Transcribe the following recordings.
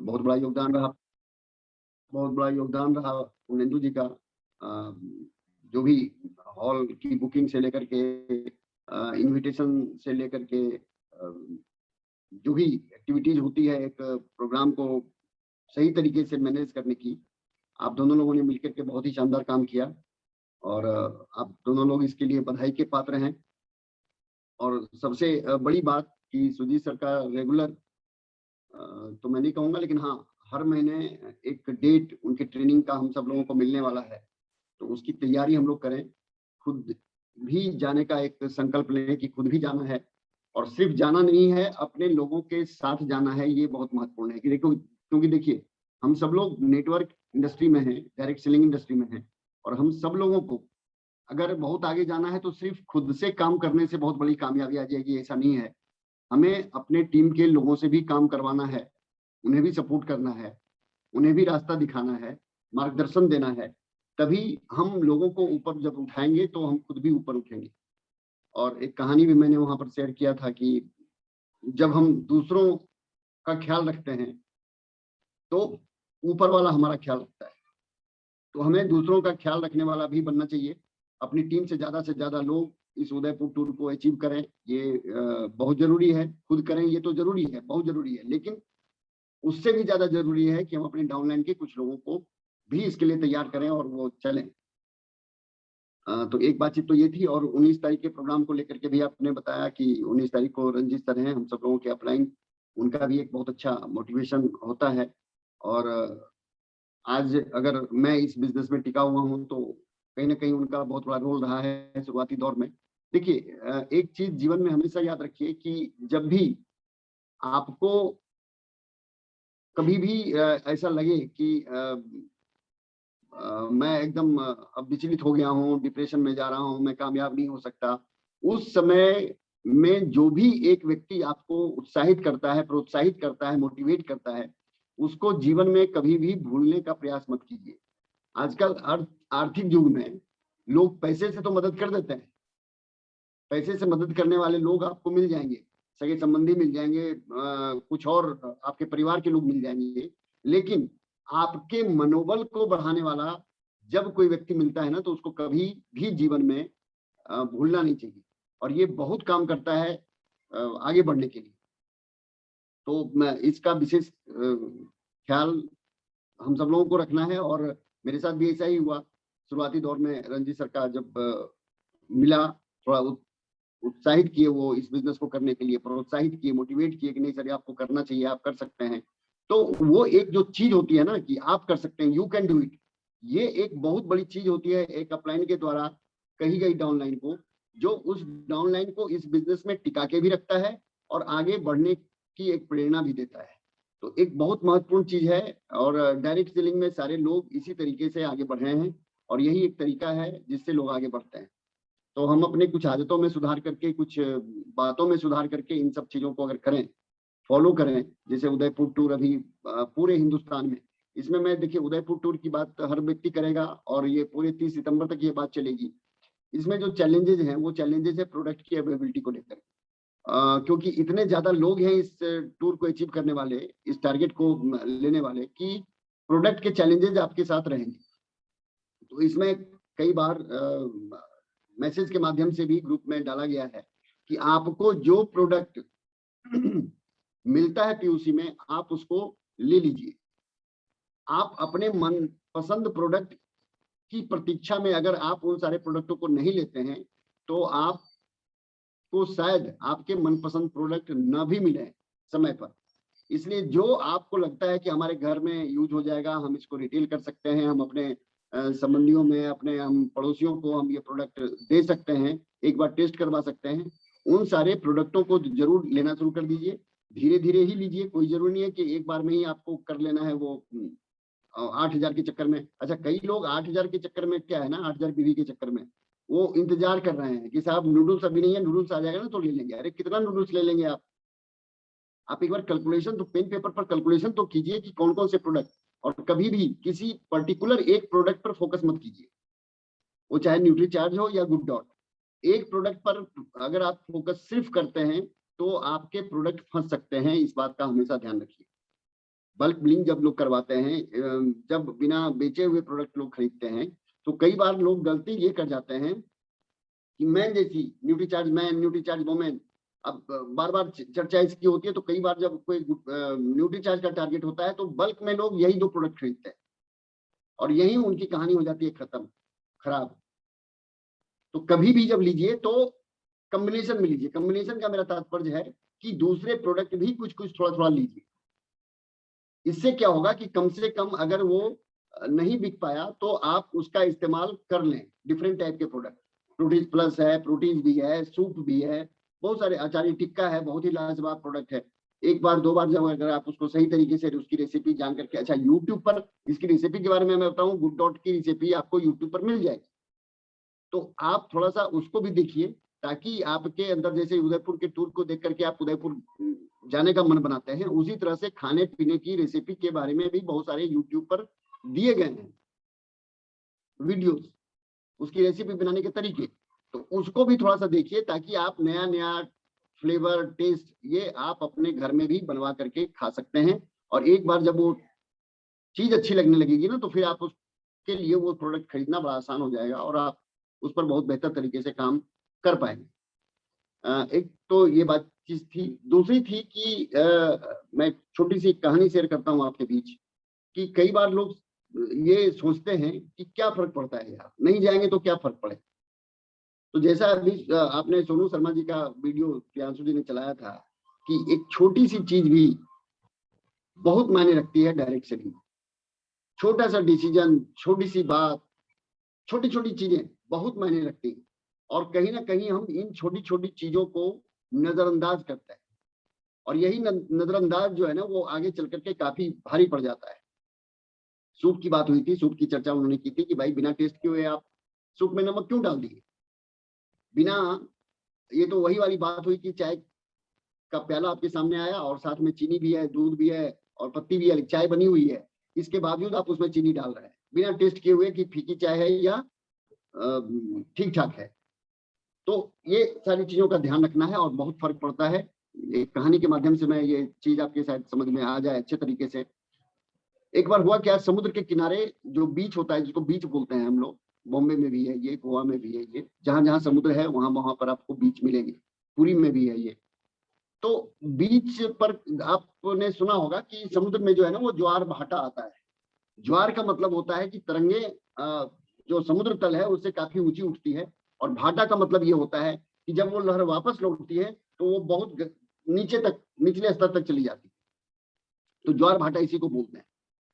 बहुत बड़ा योगदान रहा, बहुत बड़ा योगदान रहा पूर्णेंदु जी का। जो भी हॉल की बुकिंग से लेकर के इनविटेशन से लेकर के जो भी एक्टिविटीज होती है एक प्रोग्राम को सही तरीके से मैनेज करने की, आप दोनों लोगों ने मिलकर के बहुत ही शानदार काम किया और आप दोनों लोग इसके लिए बधाई के पात्र हैं। और सबसे बड़ी बात कि सुजीत सर का रेगुलर तो मैं नहीं कहूँगा, लेकिन हाँ हर महीने एक डेट उनके ट्रेनिंग का हम सब लोगों को मिलने वाला है, तो उसकी तैयारी हम लोग करें। खुद भी जाने का एक संकल्प लें कि खुद भी जाना है, और सिर्फ जाना नहीं है, अपने लोगों के साथ जाना है। ये बहुत महत्वपूर्ण है कि देखो, क्योंकि देखिए हम सब लोग नेटवर्क इंडस्ट्री में हैं, डायरेक्ट सेलिंग इंडस्ट्री में हैं, और हम सब लोगों को अगर बहुत आगे जाना है तो सिर्फ खुद से काम करने से बहुत बड़ी कामयाबी आ जाएगी, ऐसा नहीं है। हमें अपने टीम के लोगों से भी काम करवाना है, उन्हें भी सपोर्ट करना है, उन्हें भी रास्ता दिखाना है, मार्गदर्शन देना है। तभी हम लोगों को ऊपर जब उठाएंगे तो हम खुद भी ऊपर उठेंगे। और एक कहानी भी मैंने वहां पर शेयर किया था कि जब हम दूसरों का ख्याल रखते हैं तो ऊपर वाला हमारा ख्याल रखता है। तो हमें दूसरों का ख्याल रखने वाला भी बनना चाहिए। अपनी टीम से ज्यादा लोग इस उदयपुर टूर को अचीव करें, ये बहुत जरूरी है। खुद करें ये तो जरूरी है, बहुत जरूरी है, लेकिन उससे भी ज्यादा जरूरी है कि हम अपने डाउनलाइन के कुछ लोगों को भी इसके लिए तैयार करें और वो चलें। तो एक बातचीत तो ये थी। और 19 तारीख के प्रोग्राम को लेकर के भी आपने बताया कि 19 तारीख को रंजीत सर हैं, हम सब लोगों के अपलाइन, उनका भी एक बहुत अच्छा मोटिवेशन होता है। और आज अगर मैं इस बिजनेस में टिका हुआ हूं तो कहीं ना कहीं उनका बहुत बड़ा रोल रहा है शुरुआती दौर में। देखिए एक चीज जीवन में हमेशा याद रखिए कि जब भी आपको कभी भी ऐसा लगे कि मैं एकदम अब विचलित हो गया हूँ, डिप्रेशन में जा रहा हूँ, मैं कामयाब नहीं हो सकता, उस समय में जो भी एक व्यक्ति आपको उत्साहित करता है, प्रोत्साहित करता है, मोटिवेट करता है, उसको जीवन में कभी भी भूलने का प्रयास मत कीजिए। आजकल आर्थिक युग में लोग पैसे से तो मदद कर देते हैं, पैसे से मदद करने वाले लोग आपको मिल जाएंगे, सगे संबंधी मिल जाएंगे, कुछ और आपके परिवार के लोग मिल जाएंगे, लेकिन आपके मनोबल को बढ़ाने वाला जब कोई व्यक्ति मिलता है ना, तो उसको कभी भी जीवन में भूलना नहीं चाहिए। और ये बहुत काम करता है आगे बढ़ने के लिए। तो इसका विशेष ख्याल हम सब लोगों को रखना है। और मेरे साथ भी ऐसा ही हुआ। शुरुआती दौर में रंजीत सर का जब मिला, थोड़ा उत्साहित किए, वो इस बिजनेस को करने के लिए प्रोत्साहित किए, मोटिवेट किए कि नहीं सर आपको करना चाहिए, आप कर सकते हैं। तो वो एक जो चीज होती है ना कि आप कर सकते हैं, यू कैन डू इट, ये एक बहुत बड़ी चीज होती है एक अपलाइन के द्वारा कही गई डाउनलाइन को, जो उस डाउनलाइन को इस बिजनेस में टिका के भी रखता है और आगे बढ़ने की एक प्रेरणा भी देता है। तो एक बहुत महत्वपूर्ण चीज है। और डायरेक्ट सेलिंग में सारे लोग इसी तरीके से आगे बढ़ रहे हैं, और यही एक तरीका है जिससे लोग आगे बढ़ते हैं। तो हम अपने कुछ आदतों में सुधार करके, कुछ बातों में सुधार करके इन सब चीजों को अगर करें, फॉलो करें, जैसे उदयपुर टूर अभी पूरे हिंदुस्तान में, इसमें मैं देखिए उदयपुर टूर की बात हर व्यक्ति करेगा और ये पूरे 30 सितंबर तक ये बात चलेगी। इसमें जो चैलेंजेस हैं वो चैलेंजेस है प्रोडक्ट की अवेलेबिलिटी को लेकर, क्योंकि इतने ज्यादा लोग हैं इस टूर को अचीव करने वाले, इस टारगेट को लेने वाले, कि प्रोडक्ट के चैलेंजेस आपके साथ रहेंगे। तो इसमें कई बार मैसेज के माध्यम से भी ग्रुप में डाला गया है कि आपको जो प्रोडक्ट मिलता है पीयूसी में, आप उसको ले लीजिए। आप अपने मन पसंद प्रोडक्ट की प्रतीक्षा में अगर आप उन सारे प्रोडक्टों को नहीं लेते हैं तो आपको शायद आपके मनपसंद प्रोडक्ट न भी मिले समय पर। इसलिए जो आपको लगता है कि हमारे घर में यूज हो जाएगा, हम इसको रिटेल कर सकते हैं, हम अपने संबंधियों में, अपने हम पड़ोसियों को हम ये प्रोडक्ट दे सकते हैं, एक बार टेस्ट करवा सकते हैं, उन सारे प्रोडक्टों को जरूर लेना शुरू कर दीजिए। धीरे धीरे ही लीजिए, कोई जरूरी नहीं है कि एक बार में ही आपको कर लेना है वो 8,000 के चक्कर में। अच्छा, कई लोग 8,000 के चक्कर में, क्या है ना, 8,000 बीवी के चक्कर में वो इंतजार कर रहे हैं कि साहब नूडल्स अभी नहीं है, नूडल्स आ जाएगा ना तो ले लेंगे। अरे कितना नूडल्स ले लेंगे आप एक बार कैलकुलेशन तो पेन पेपर पर कैलकुलेशन तो कीजिए कि कौन कौन से प्रोडक्ट, और कभी भी किसी पर्टिकुलर एक प्रोडक्ट पर फोकस मत कीजिए, वो चाहे न्यूट्रीचार्ज हो या गुड डॉट। एक प्रोडक्ट पर अगर आप फोकस सिर्फ करते हैं तो आपके प्रोडक्ट फंस सकते हैं, इस बात का हमेशा ध्यान रखिए। बल्क बिलिंग जब लोग करवाते हैं, जब बिना बेचे हुए प्रोडक्ट लोग खरीदते हैं, तो कई बार लोग गलती ये कर जाते हैं कि मैन जैसी न्यूट्रीचार्ज मैन, न्यूट्रीचार्ज वोमेन, अब बार बार चर्चा इसकी होती है, तो कई बार जब कोई न्यूट्रीचार्ज का टारगेट होता है तो बल्क में लोग यही 2 प्रोडक्ट खरीदते हैं और यही उनकी कहानी हो जाती है खत्म, खराब। तो कभी भी जब लीजिए तो कॉम्बिनेशन में लीजिए। कॉम्बिनेशन का मेरा तात्पर्य है कि दूसरे प्रोडक्ट भी कुछ कुछ थोड़ा थोड़ा लीजिए। इससे क्या होगा कि कम से कम अगर वो नहीं बिक पाया तो आप उसका इस्तेमाल कर लें। डिफरेंट टाइप के प्रोडक्ट, प्रोटीन प्लस है, प्रोटीन भी है, सूप भी है, बहुत सारे, आचार्य टिक्का है, बहुत ही लाजवाब प्रोडक्ट है। एक बार 2 बार जब अगर आप उसको सही तरीके से उसकी रेसिपी जान करके, अच्छा यूट्यूब पर इसकी रेसिपी के बारे में मैं बताऊं, गुड डॉट की रेसिपी आपको यूट्यूब पर मिल जाएगी, तो आप थोड़ा सा उसको भी देखिए, ताकि आपके अंदर जैसे उदयपुर के टूर को देख करके आप उदयपुर जाने का मन बनाते हैं, उसी तरह से खाने पीने की रेसिपी के बारे में भी बहुत सारे यूट्यूब पर दिए गए हैं वीडियोस, उसकी रेसिपी बनाने के तरीके, तो उसको भी थोड़ा सा देखिए, ताकि आप नया नया फ्लेवर टेस्ट ये आप अपने घर में भी बनवा करके खा सकते हैं। और एक बार जब वो चीज अच्छी लगने लगेगी ना, तो फिर आप उसके लिए वो प्रोडक्ट खरीदना बड़ा आसान हो जाएगा और आप उस पर बहुत बेहतर तरीके से काम कर पाएंगे। एक तो ये बात चीज थी। दूसरी थी कि मैं छोटी सी कहानी शेयर करता हूँ आपके बीच, कि कई बार लोग ये सोचते हैं कि क्या फर्क पड़ता है यार, नहीं जाएंगे तो क्या फर्क पड़े। तो जैसा अभी आपने सोनू शर्मा जी का वीडियो प्रियांशु जी ने चलाया था कि एक छोटी सी चीज भी बहुत मायने रखती है डायरेक्शन में। छोटा सा डिसीजन, छोटी सी बात, छोटी छोटी चीजें बहुत मायने रखती हैं, और कहीं ना कहीं हम इन छोटी छोटी चीजों को नजरअंदाज करते हैं, और यही नजरअंदाज जो है ना, वो आगे चल करके काफी भारी पड़ जाता है। सूप की बात हुई थी, सूप की चर्चा उन्होंने की थी कि भाई बिना टेस्ट किए हुए आप सूप में नमक क्यों डाल दिए बिना। ये तो वही वाली बात हुई कि चाय का प्याला आपके सामने आया और साथ में चीनी भी है, दूध भी है और पत्ती भी है, चाय बनी हुई है, इसके बावजूद आप उसमें चीनी डाल रहे हैं बिना टेस्ट किए हुए कि फीकी चाय है या ठीक ठाक है। तो ये सारी चीजों का ध्यान रखना है और बहुत फर्क पड़ता है। एक कहानी के माध्यम से मैं ये चीज आपके शायद समझ में आ जाए अच्छे तरीके से। एक बार हुआ क्या, समुद्र के किनारे जो बीच होता है, जिसको बीच बोलते हैं हम लोग, बॉम्बे में भी है ये, गोवा में भी है ये, जहां जहां समुद्र है वहां वहां पर आपको बीच मिलेंगे, पुरी में भी है ये। तो बीच पर आपने सुना होगा कि समुद्र में जो है ना, वो ज्वार भाटा आता है। ज्वार का मतलब होता है कि तरंगे जो समुद्र तल है उससे काफी ऊंची उठती है, और भाटा का मतलब ये होता है कि जब वो लहर वापस लौटती है तो वो बहुत नीचे तक, निचले स्तर तक चली जाती है। तो ज्वार भाटा इसी को बोलते हैं।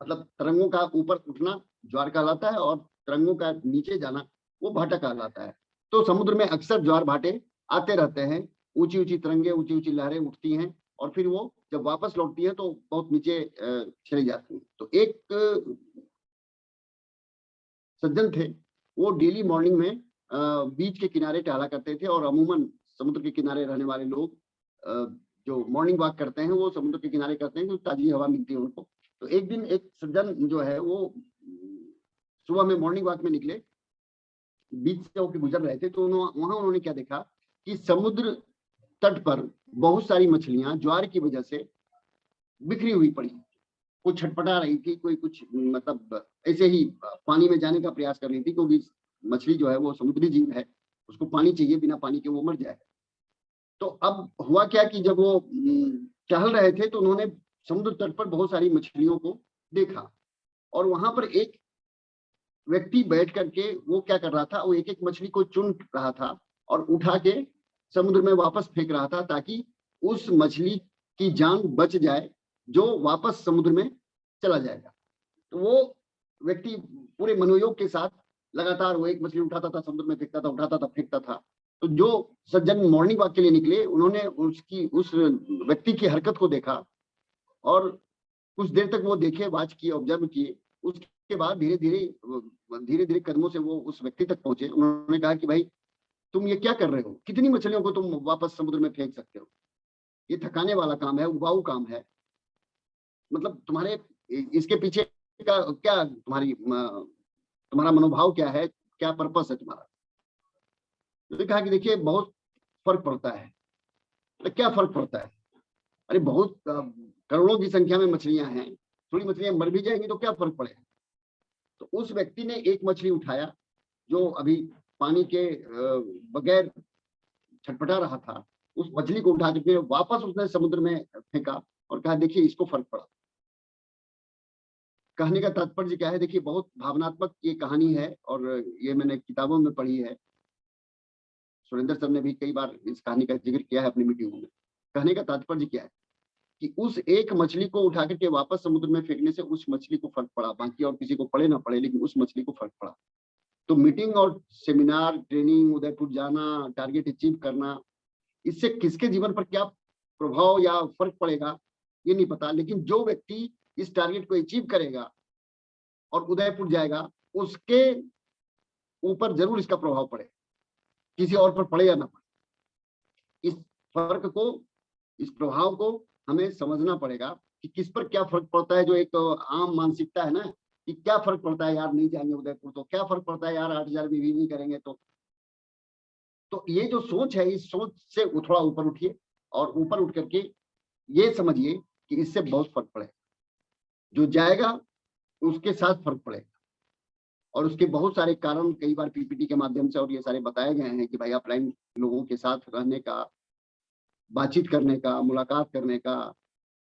मतलब तरंगों का ऊपर उठना ज्वार कहलाता है, और तरंगों का नीचे जाना वो भाटा कहलाता है। तो समुद्र में अक्सर ज्वार भाटे आते रहते हैं, ऊंची ऊंची तरंगे, ऊंची ऊंची लहरें उठती हैं, और फिर वो जब वापस लौटती है तो बहुत नीचे चली जाती है। तो एक सज्जन थे, वो डेली मॉर्निंग में बीच के किनारे टहला करते थे, और अमूमन समुद्र के किनारे रहने वाले लोग जो मॉर्निंग वॉक करते हैं वो समुद्र के किनारे करते हैं, तो ताजी हवा मिलती है उनको। तो एक दिन एक सज्जन जो है वो सुबह में मॉर्निंग वॉक में निकले, बीच से होकर गुजर रहे थे, तो वहां उन्होंने क्या देखा कि समुद्र तट पर बहुत सारी मछलियां ज्वार की वजह से बिखरी हुई पड़ी, कोई छटपटा रही थी, कोई कुछ मतलब ऐसे ही पानी में जाने का प्रयास कर रही थी, क्योंकि मछली जो है वो समुद्री जीव है, उसको पानी चाहिए, बिना पानी के वो मर जाए। तो अब हुआ क्या कि जब वो टहल रहे थे तो उन्होंने समुद्र तट पर बहुत सारी मछलियों को देखा, और वहां पर एक व्यक्ति बैठ करके वो क्या कर रहा था, वो एक एक मछली को चुन रहा था और उठा के समुद्र में वापस फेंक रहा था, ताकि उस मछली की जान बच जाए जो वापस समुद्र में चला जाएगा। तो वो व्यक्ति पूरे मनोयोग के साथ लगातार वो एक मछली उठाता था, समुद्र में फेंकता था, उठाता था, फेंकता था। तो जो सज्जन मॉर्निंग वॉक के लिए निकले, उन्होंने उस व्यक्ति की हरकत को देखा, और कुछ देर तक वो देखे, वॉच किए, ऑब्जर्व किए। उसके बाद धीरे धीरे कदमों से वो उस व्यक्ति तक पहुंचे। उन्होंने कहा कि भाई तुम ये क्या कर रहे हो, कितनी मछलियों को तुम वापस समुद्र में फेंक सकते हो, ये थकाने वाला काम है, उबाऊ काम है, मतलब तुम्हारे इसके पीछे का क्या, तुम्हारा मनोभाव क्या है, क्या पर्पस है तुम्हारा। तो कहा कि देखिए बहुत फर्क पड़ता है। तो क्या फर्क पड़ता है, अरे बहुत करोड़ों की संख्या में मछलियां हैं, थोड़ी मछलियां मर भी जाएंगी तो क्या फर्क पड़ेगा। तो उस व्यक्ति ने एक मछली उठाया जो अभी पानी के बगैर छटपटा रहा था, उस मछली को उठा के वापस उसने समुद्र में फेंका और कहा देखिए इसको फर्क पड़ा। कहने का तात्पर्य क्या है, देखिए बहुत भावनात्मक ये कहानी है और ये मैंने किताबों में पढ़ी है। सुरेंद्र सर ने भी कई बार इस कहानी का जिक्र किया है अपनी मीटिंगों में। कहने का तात्पर्य क्या है कि उस एक मछली को उठा करके वापस समुद्र में फेंकने से उस मछली को फर्क पड़ा, बाकी और किसी को पड़े ना पड़े, लेकिन उस मछली को फर्क पड़ा। तो मीटिंग और सेमिनार, ट्रेनिंग, उदयपुर जाना, टारगेट अचीव करना, इससे किसके जीवन पर क्या प्रभाव या फर्क पड़ेगा ये नहीं पता, लेकिन जो व्यक्ति इस टारगेट को अचीव करेगा और उदयपुर जाएगा, उसके ऊपर जरूर इसका प्रभाव पड़े, किसी और पर पड़े या ना पड़े। इस फर्क को, इस प्रभाव को हमें समझना पड़ेगा कि किस पर क्या फर्क पड़ता है। जो एक आम मानसिकता है ना कि क्या फर्क पड़ता है यार, नहीं जाएंगे उदयपुर तो क्या फर्क पड़ता है यार, 8,000 भी नहीं करेंगे तो ये जो सोच है, इस सोच से थोड़ा ऊपर उठिए और ऊपर उठ करके ये समझिए कि इससे बहुत फर्क पड़ेगा। जो जाएगा उसके साथ फर्क पड़ेगा और उसके बहुत सारे कारण कई बार पीपीटी के माध्यम से और ये सारे बताए गए हैं कि भाई ऑफलाइन लोगों के साथ रहने का, बातचीत करने का, मुलाकात करने का,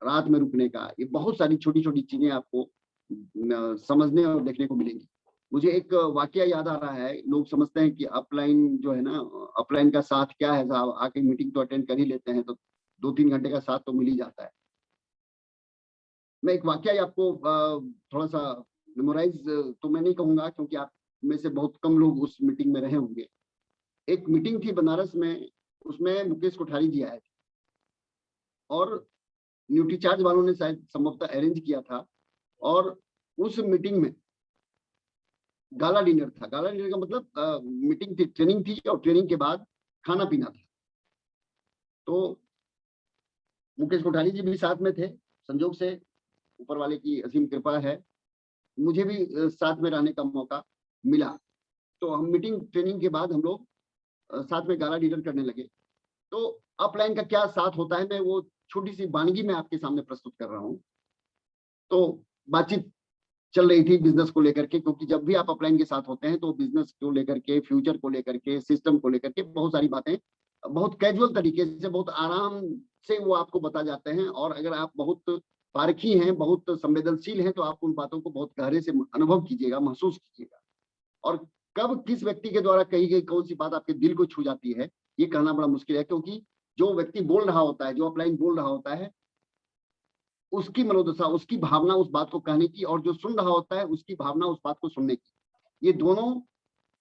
रात में रुकने का, ये बहुत सारी छोटी छोटी चीजें आपको समझने और देखने को मिलेंगी। मुझे एक वाकया याद आ रहा है। लोग समझते हैं कि अपलाइन जो है ना, अपलाइन का साथ क्या है साहब, आके मीटिंग तो अटेंड कर ही लेते हैं तो 2-3 घंटे का साथ तो मिल ही जाता है। मैं एक वाकया आपको थोड़ा सा मेमोराइज तो मैं नहीं कहूंगा क्योंकि आप में से बहुत कम लोग उस मीटिंग में रहे होंगे। एक मीटिंग थी बनारस में, उसमें मुकेश कोठारी जी आए थे और न्यूट्रीचार्ज वालों ने शायद संभवतः अरेंज किया था और उस मीटिंग में गाला डिनर था। गाला डिनर का मतलब मीटिंग थी, ट्रेनिंग थी और ट्रेनिंग के बाद खाना पीना था। तो मुकेश कोठारी जी भी साथ में थे। संजोग से ऊपर वाले की असीम कृपा है, मुझे भी साथ में रहने का मौका मिला। तो हम मीटिंग ट्रेनिंग के बाद हम लोग साथ में गाला डिनर करने लगे। तो अपलाइन का क्या साथ होता है, मैं वो छोटी सी वानगी में आपके सामने प्रस्तुत कर रहा हूँ। तो बातचीत चल रही थी बिजनेस को लेकर के, क्योंकि जब भी आप अपलाइन के साथ होते हैं तो बिजनेस को लेकर के, फ्यूचर को लेकर के, सिस्टम को लेकर के बहुत सारी बातें बहुत कैजुअल तरीके से, बहुत आराम से वो आपको बता जाते हैं। और अगर आप बहुत पारखी हैं, बहुत संवेदनशील हैं, तो आप उन बातों को बहुत गहरे से अनुभव कीजिएगा, महसूस कीजिएगा। और कब किस व्यक्ति के द्वारा कही गई कौन सी बात आपके दिल को छू जाती है, ये कहना बड़ा मुश्किल है। क्योंकि जो व्यक्ति बोल रहा होता है, जो अपलाइन बोल रहा होता है, उसकी मनोदशा, उसकी भावना उस बात को कहने की, और जो सुन रहा होता है उसकी भावना उस बात को सुनने की, ये दोनों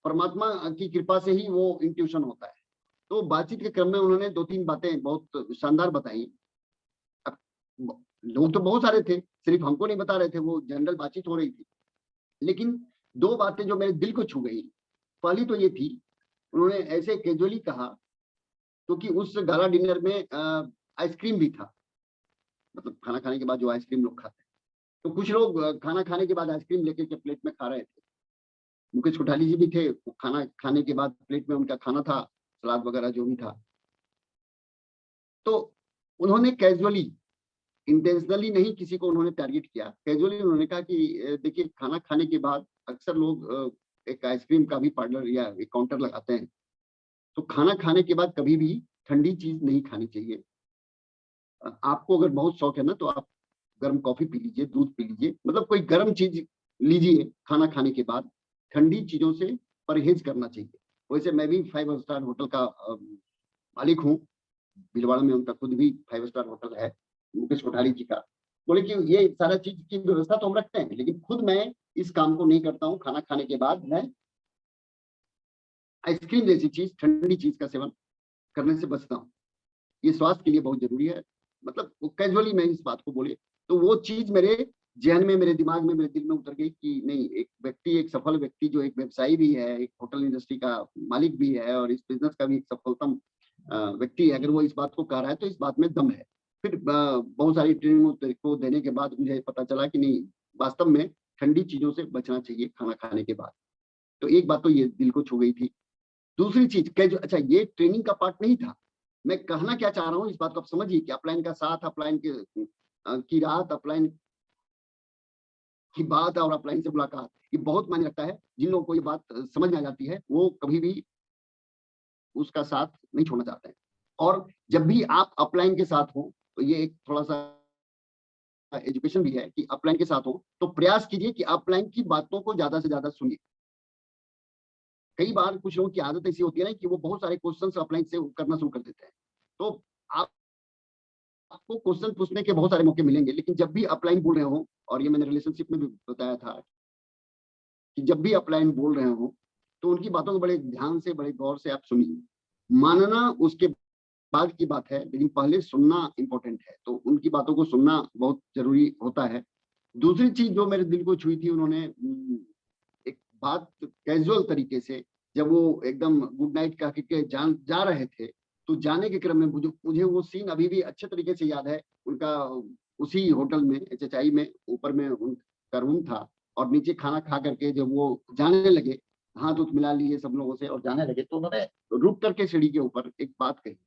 परमात्मा की कृपा से ही वो इंट्यूशन होता है। तो बातचीत के क्रम में उन्होंने 2-3 बातें बहुत शानदार बताई। अब लोग तो बहुत सारे थे, सिर्फ हमको नहीं बता रहे थे, वो जनरल बातचीत हो रही थी। लेकिन 2 बातें जो मेरे दिल को छू गई। पहली तो ये थी, उन्होंने ऐसे कैजुअली कहा, क्योंकि उस गाला डिनर में आइसक्रीम भी था, मतलब खाना खाने के बाद जो आइसक्रीम लोग खाते हैं। तो कुछ लोग खाना खाने के बाद आइसक्रीम लेके के प्लेट में खा रहे थे। मुकेश कोठारी जी भी थे, खाना खाने के बाद प्लेट में उनका खाना था, सलाद वगैरह जो भी था। तो उन्होंने कैजुअली, इंटेंशनली नहीं किसी को उन्होंने टारगेट किया, कैजुअली उन्होंने कहा कि देखिए खाना खाने के बाद अक्सर लोग एक आइसक्रीम का भी पार्लर या एक काउंटर लगाते हैं। तो खाना खाने के बाद कभी भी ठंडी चीज नहीं खानी चाहिए। आपको अगर बहुत शौक है ना तो आप गर्म कॉफी पी लीजिए, दूध पी लीजिए, मतलब कोई गर्म चीज लीजिए खाना खाने के बाद। ठंडी चीजों से परहेज करना चाहिए। वैसे मैं भी 5 स्टार होटल का मालिक हूँ, भीलवाड़ा में उनका खुद भी 5 स्टार होटल है, मुकेश कोठारी जी का। बोले कि ये सारा चीज की व्यवस्था तो हम रखते हैं, लेकिन खुद मैं इस काम को नहीं करता हूँ। खाना खाने के बाद मैं आइसक्रीम जैसी चीज, ठंडी चीज का सेवन करने से बचता हूँ, ये स्वास्थ्य के लिए बहुत जरूरी है। मतलब कैजुअली मैं इस बात को बोले तो वो चीज मेरे जहन में, मेरे दिमाग में, मेरे दिल में उतर गई कि नहीं, एक व्यक्ति, एक सफल व्यक्ति जो एक व्यवसायी भी है, एक होटल इंडस्ट्री का मालिक भी है और इस बिजनेस का भी एक सफलतम व्यक्ति है, अगर वो इस बात को कह रहा है तो इस बात में दम है। फिर बहुत सारी ट्रेनिंग को देने के बाद मुझे पता चला कि नहीं, वास्तव में ठंडी चीजों से बचना चाहिए खाना खाने के बाद। तो एक बात तो ये दिल को छू गई थी। दूसरी चीज अच्छा, ये ट्रेनिंग का पार्ट नहीं था। मैं कहना क्या चाह रहा हूँ इस बात को आप समझिए कि अपलाइन का साथ, अपलाइन की रात, अपलाइन की बात और ऑफलाइन से मुलाकात, ये बहुत मायने रखता है। जिन लोगों को ये बात समझ में आ जाती है, वो कभी भी उसका साथ नहीं छोड़ना चाहते हैं। और जब भी आप अपलाइन के साथ हो, तो ये एक थोड़ा-सा एजुकेशन भी है कि अपलाइन के साथ हो, तो प्रयास कीजिए कि अपलाइन की बातों को ज़्यादा से ज़्यादा सुनिए। कई बार कुछ लोगों की आदत ऐसी होती है ना कि वो बहुत सारे क्वेश्चन्स अपलाइन से करना शुरू कर देते हैं। तो आप आपको क्वेश्चन पूछने के बहुत सारे मौके मिलेंगे, लेकिन जब भी अपलाइन बोल रहे हो, और ये मैंने रिलेशनशिप में भी बताया था कि जब भी अपलाइन बोल रहे हो, तो उनकी बातों को बड़े ध्यान से, बड़े गौर से आप सुनिए। मानना उसके बाद की बात है, लेकिन पहले सुनना इम्पोर्टेंट है, तो उनकी बातों को सुनना बहुत ज़रूरी होता है। दूसरी चीज़ जो मेरे दिल को छुई थी, उन्होंने एक बात कैज़ुअल तरीके से, जब वो एकदम गुड नाइट कह के जान जा रहे थे, तो जाने के क्रम में मुझे मुझे वो सीन अभी भी अच्छे तरीके से याद है। उनका उसी होटल में एचएचआई में ऊपर में उनका रूम था, और नीचे खाना खा करके जब वो जाने लगे, हाथ-उथ मिला लिए सब लोगों से और जाने लगे, तो उन्होंने रुक करके सीढ़ी के ऊपर एक बात कही।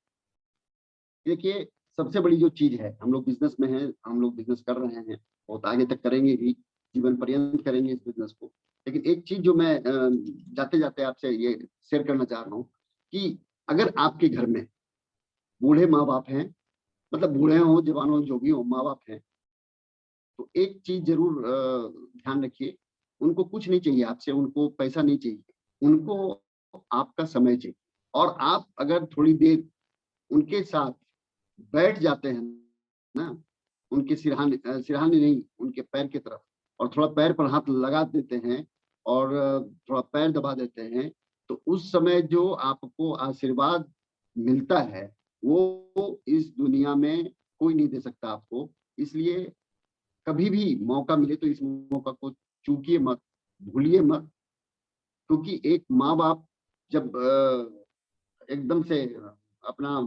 देखिए, सबसे बड़ी जो चीज़ है, हम लोग बिज़नेस में हैं, हम लोग बिज़नेस कर रहे हैं, बहुत आगे तक करेंगे भी, जीवन पर्यंत करेंगे इस बिज़नेस को। लेकिन एक चीज़ जो मैं जाते-जाते आपसे ये शेयर करना चाह रहा हूँ कि अगर आपके घर में बूढ़े माँ-बाप हैं, मतलब बूढ़े हों, जवान हों, जो भी हों, माँ-बाप हैं, तो एक चीज़ ज़रूर ध्यान रखिए, उनको कुछ नहीं चाहिए आपसे, उनको पैसा नहीं चाहिए, उनको आपका समय चाहिए। और आप अगर थोड़ी देर उनके साथ बैठ जाते हैं ना, उनके सिरहाने नहीं, उनके पैर की तरफ, और थोड़ा पैर पर हाथ लगा देते हैं, और थोड़ा पैर दबा देते हैं, तो उस समय जो आपको आशीर्वाद मिलता है, वो इस दुनिया में कोई नहीं दे सकता आपको। इसलिए कभी भी मौका मिले तो इस मौका को चूकिए मत, भूलिए मत, क्योंकि एक माँ-बाप जब एकदम से अपना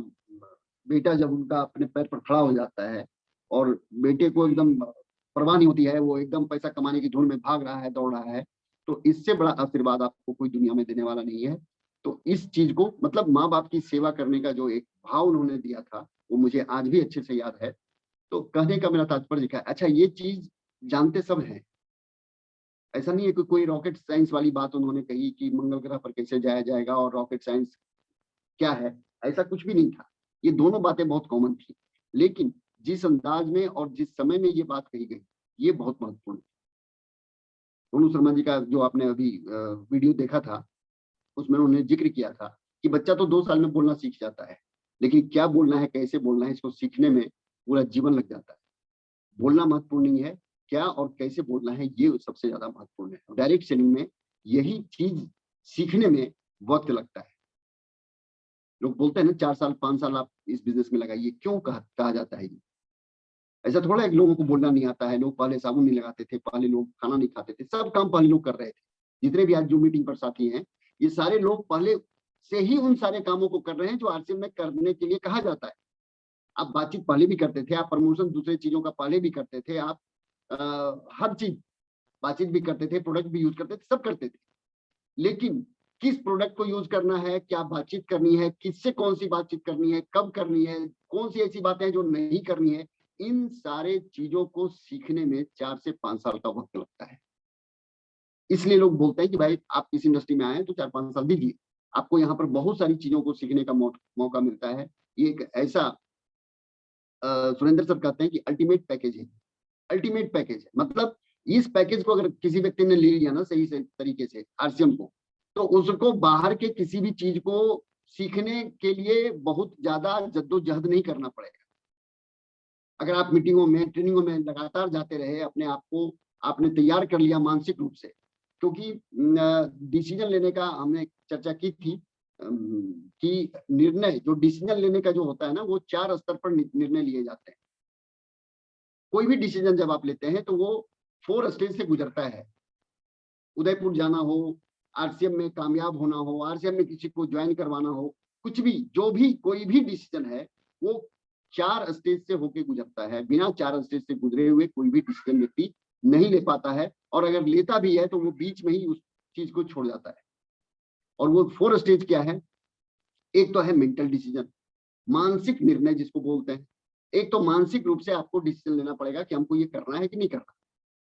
बेटा जब उनका अपने पैर पर खड़ा हो जाता है, और बेटे को एकदम परवाह नहीं होती है, वो एकदम पैसा कमाने की धुन में भाग रहा है, दौड़ रहा है, तो इससे बड़ा आशीर्वाद आपको कोई दुनिया में देने वाला नहीं है। तो इस चीज़ को, मतलब माँ-बाप की सेवा करने का जो एक भाव उन्होंने दिया था, वो मुझे आज भी अच्छे से याद है। तो कहने का मेरा तात्पर्य क्या है, अच्छा ये चीज़ जानते सब हैं। ऐसा नहीं है कि कोई रॉकेट साइंस वाली बात उन्होंने कही कि मंगल ग्रह पर कैसे जाया जाएगा और रॉकेट साइंस क्या है, ऐसा कुछ भी नहीं था। ये दोनों बातें बहुत कॉमन थी। लेकिन जिस अंदाज में और जिस समय में ये बात कही गई, ये बहुत महत्वपूर्ण है। सोनू शर्मा जी का जो आपने अभी वीडियो देखा था, उसमें उन्होंने ज़िक्र किया था कि बच्चा तो 2 साल में बोलना सीख जाता है, लेकिन क्या बोलना है, कैसे बोलना है, इसको सीखने में पूरा जीवन लग जाता है। बोलना महत्वपूर्ण नहीं है, क्या और कैसे बोलना है, ये सबसे ज़्यादा महत्वपूर्ण है। डायरेक्ट सेलिंग में यही चीज़ सीखने में वक़्त लगता है। लोग बोलते हैं ना 4 साल, 5 साल आप इस बिज़नेस में लगाइए, क्यों कहा जाता है ये? ऐसा थोड़ा है कि लोगों को बोलना नहीं आता है, लोग पहले साबुन नहीं लगाते थे, पहले लोग खाना नहीं खाते थे, सब काम पहले लोग कर रहे थे। जितने भी आज ज़ूम मीटिंग पर साथी हैं, ये सारे लोग पहले से ही उन सारे कामों को कर रहे हैं जो आरसीएम में करने के लिए कहा जाता है। आप बातचीत पहले भी करते थे, आप प्रमोशन दूसरे चीज़ों का पहले भी करते थे, आप हर चीज़ बातचीत भी करते थे, प्रोडक्ट भी यूज़ करते थे, सब करते थे। लेकिन किस प्रोडक्ट को यूज़ करना है, क्या बातचीत करनी है, किससे कौन-सी बातचीत करनी है, कब करनी है, कौन-सी ऐसी बातें हैं जो नहीं करनी है, इन सारे चीज़ों को सीखने में 4 से 5 साल का वक़्त लगता है। इसलिए लोग बोलते हैं कि भाई आप इस इंडस्ट्री में आए हैं तो 4-5 साल दीजिए। आपको यहाँ पर बहुत सारी चीज़ों को सीखने का मौका मिलता है। ये एक ऐसा सुरेंद्र सर कहते हैं कि अल्टीमेट पैकेज है। अल्टीमेट पैकेज है। मतलब इस पैकेज को अगर किसी व्यक्ति ने ले लिया ना सही से तरीके से आरसीएम को, तो उसको बाहर के किसी भी चीज़ को सीखने के लिए बहुत ज़्यादा जद्दोजहद नहीं करना पड़ेगा। अगर आप मीटिंगों में, ट्रेनिंगों में लगातार जाते रहे, अपने आप को आपने तैयार कर लिया मानसिक रूप से, क्योंकि डिसीजन लेने का हमने चर्चा की थी कि निर्णय जो डिसीजन लेने का जो होता है ना, वो 4 स्तर पर निर्णय लिए जाते हैं। कोई भी डिसीजन जब आप लेते हैं तो वो 4 स्टेज से गुजरता है। उदयपुर जाना हो, आरसीएम में कामयाब होना हो, आरसीएम में किसी को ज्वाइन करवाना हो, कुछ भी, जो भी कोई भी डिसीजन है, वो 4 स्टेज से होके गुजरता है। बिना 4 स्टेज से गुजरे हुए कोई भी डिसीजन व्यक्ति नहीं ले पाता है, और अगर लेता भी है तो वो बीच में ही उस चीज को छोड़ जाता है। और वो 4 स्टेज क्या है? एक तो है मेंटल डिसीजन, मानसिक निर्णय जिसको बोलते हैं। एक तो मानसिक रूप से आपको डिसीजन लेना पड़ेगा कि हमको ये करना है कि नहीं करना।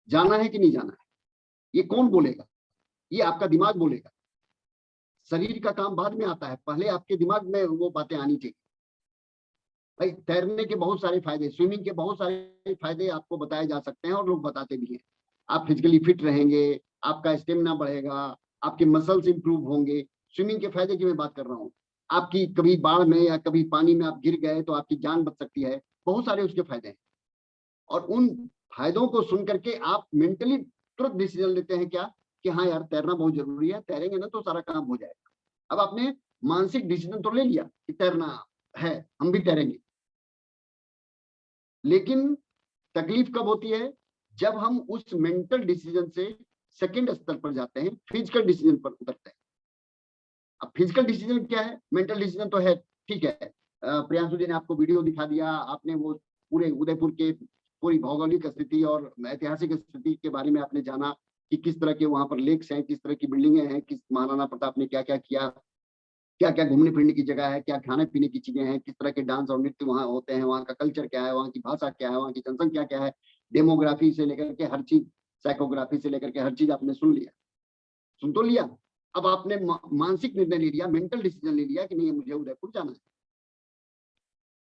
जाना है कि नहीं जाना है, ये कौन बोलेगा? ये आपका दिमाग बोलेगा। शरीर का काम बाद में आता है, पहले आपके दिमाग में वो बातें आनी चाहिए। भाई तैरने के बहुत सारे फायदे, स्विमिंग के बहुत सारे फायदे आपको बताए जा सकते हैं और लोग बताते भी हैं। आप फिजिकली फिट रहेंगे, आपका स्टेमिना बढ़ेगा, आपके मसल्स इंप्रूव होंगे। स्विमिंग के फायदे की मैं बात कर रहा हूँ। आपकी कभी बाढ़ में या कभी पानी में आप गिर गए तो आपकी जान बच सकती है, बहुत सारे उसके फायदे हैं। और उन फायदों को सुन करके आप मेंटली तुरंत डिसीजन लेते हैं क्या, कि हाँ यार तैरना बहुत जरूरी है, तैरेंगे ना तो सारा काम हो जाएगा। अब आपने मानसिक डिसीजन तो ले लिया कि तैरना है, हम भी तैरेंगे। लेकिन तकलीफ कब होती है? जब हम उस मेंटल डिसीजन से सेकंड स्तर पर जाते हैं, फिजिकल डिसीजन पर उतरते हैं। अब फिजिकल डिसीजन क्या है, मेंटल डिसीजन तो है, ठीक है। प्रियांशु जी ने आपको वीडियो दिखा दिया, आपने वो पूरे उदयपुर के पूरी भौगोलिक स्थिति और ऐतिहासिक स्थिति के बारे में आपने जाना कि किस तरह के वहां पर लेक्स हैं, किस तरह की बिल्डिंगे हैं, किस महाराणा प्रताप ने क्या क्या किया, क्या क्या घूमने फिरने की जगह है, क्या खाने पीने की चीजें हैं, किस तरह के डांस और नृत्य वहाँ होते हैं, वहाँ का कल्चर क्या है, वहाँ की भाषा क्या है, वहाँ की जनसंख्या क्या है, डेमोग्राफी से लेकर के हर चीज, साइकोग्राफी से लेकर के हर चीज आपने सुन लिया, सुन तो लिया। अब आपने मानसिक निर्णय ले लिया, मेंटल डिसीजन ले लिया कि नहीं मुझे उदयपुर जाना है।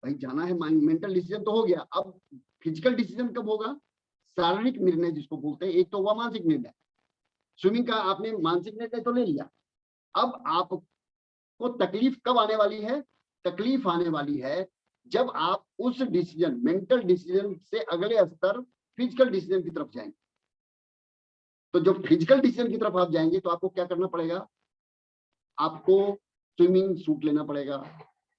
भाई जाना है, मेंटल डिसीजन तो हो गया। अब फिजिकल डिसीजन कब होगा? शारीरिक निर्णय जिसको बोलते हैं। एक तो हुआ मानसिक निर्णय, स्विमिंग का आपने मानसिक निर्णय तो ले लिया। अब आपको तकलीफ कब आने वाली है? तकलीफ आने वाली है जब आप उस डिसीजन, मेंटल डिसीजन से अगले स्तर फिजिकल डिसीजन की तरफ जाएंगे। तो जब फिजिकल डिसीजन की तरफ आप जाएंगे तो आपको क्या करना पड़ेगा? आपको स्विमिंग सूट लेना पड़ेगा,